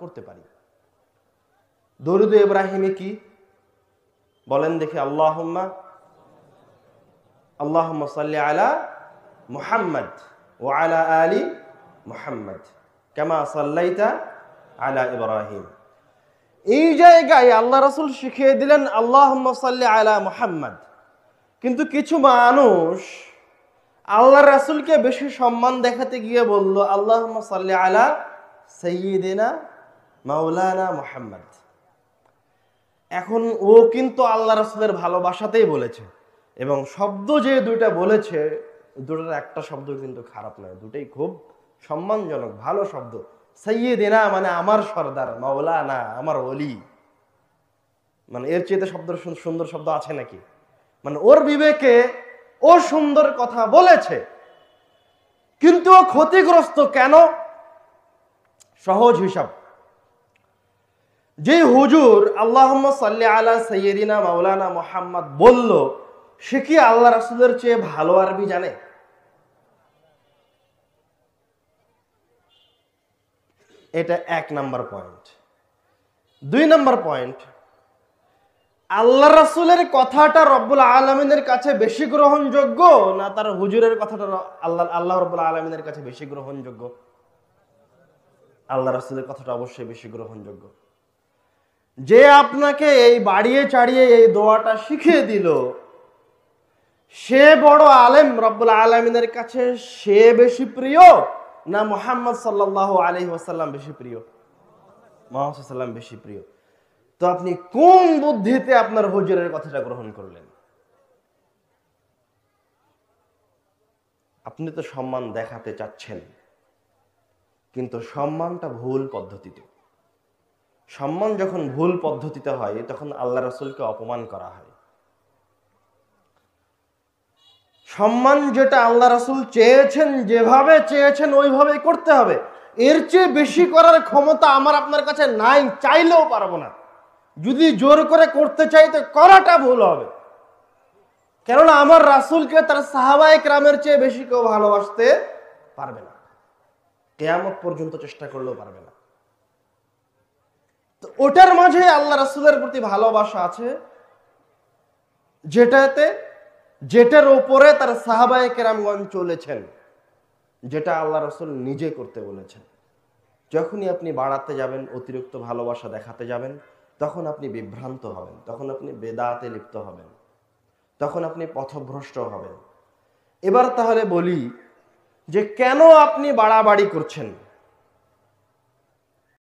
করতে পারি। দরুদ ইব্রাহিমে কি বলেন দেখি? আল্লাহুম্মা সাল্লি আলা মুহাম্মদ ওয়া আলা আলি মুহাম্মদ কামা সাল্লাইতা আলা ইব্রাহিম। এই জায়গায় আল্লাহ রাসূল শিখিয়ে দিলেন আল্লাহুম্মা সাল্লি আলা মুহাম্মদ। কিন্তু কিছু মানুষ আল্লাহ রাসূলকে বেশি সম্মান দেখাতে গিয়ে বলল আল্লাহুম্মা সাল্লি আলা সাইয়্যিদিনা মাওলানা মুহাম্মদ। এখন ও কিন্তু আল্লাহ রাসূলের ভালোবাসাতেই বলেছে, এবং শব্দ যে দুইটা বলেছে দুটোর একটা শব্দ কিন্তু খারাপ নয়, দুটোই খুব সম্মানজনক ভালো শব্দ। সাইয়্যিদিনা মানে আমার সর্দার, মাওলানা আমার ওলি, মানে এর চেয়ে সুন্দর শব্দ আছে নাকি? মানে ওর বিবেকে ও সুন্দর কথা বলেছে, কিন্তু ও ক্ষতিগ্রস্ত কেন? সহজ হিসাব, যে হুজুর আল্লাহুম্মা সাল্লি আলা সাইয়্যিদিনা মাওলানা মুহাম্মদ বলল, সে কি আল্লাহ রাসূলের চেয়ে ভালো আরবি জানে? এটা 1 নাম্বার পয়েন্ট। 2 নাম্বার পয়েন্ট, আল্লাহ রাসূলের কথাটা রব্বুল আলামিনের কাছে বেশি গ্রহণযোগ্য না তার হুজুরের কথাটা আল্লাহ রব্বুল আলামিনের কাছে বেশি গ্রহণযোগ্য? আল্লাহ রাসূলের কথাটা অবশ্যই বেশি গ্রহণযোগ্য। যে আপনাকে এই বাড়িয়ে চাড়িয়ে এই দোয়াটা শিখিয়ে দিল, সে বড় আলেম রব্বুল আলামিনের কাছে, সে বেশি প্রিয় না মুহাম্মদ সাল্লাল্লাহু আলাইহি ওয়াসাল্লাম বেশি প্রিয়? মুহাম্মদ সাল্লাল্লাহু আলাইহি ওয়াসাল্লাম বেশি প্রিয়। তো আপনি কোন বুদ্ধিতে আপনার হুজুরের কথাটা গ্রহণ করলেন? আপনি তো সম্মান দেখাতে চাচ্ছেন, কিন্তু সম্মানটা ভুল পদ্ধতিতে। সম্মান যখন ভুল পদ্ধতিতে হয় তখন আল্লাহ রাসূলকে অপমান করা হয়। সম্মান যেটা আল্লাহ রাসূল চেয়েছেন, যেভাবে চেয়েছেন ওইভাবেই করতে হবে। এর চেয়ে বেশি করার ক্ষমতা আমার আপনার কাছে নাই, চাইলেও পারবো না। যদি জোর করে করতে চাই তো করাটা ভুল হবে, কেননা আমার রাসূলকে তার সাহাবায়ে কেরামের চেয়ে বেশি কেউ ভালোবাসতে পারবে না, কিয়ামত পর্যন্ত চেষ্টা করলেও পারবে না। তো ওটার মাঝে আল্লাহ রাসূলের প্রতি ভালোবাসা আছে, যেটার উপরে তার সাহাবায়ে কেরামগণ চলেছেন, যেটা আল্লাহ রাসূল নিজে করতে বলেছেন। যখনই আপনি বাড়াতে যাবেন, অতিরিক্ত ভালোবাসা দেখাতে যাবেন, তখন আপনি বিভ্রান্ত হবেন, তখন আপনি বেদাতে লিপ্ত হবেন, তখন আপনি পথভ্রষ্ট হবেন। এবার তাহলে বলি যে কেন আপনি বাড়াবাড়ি করছেন?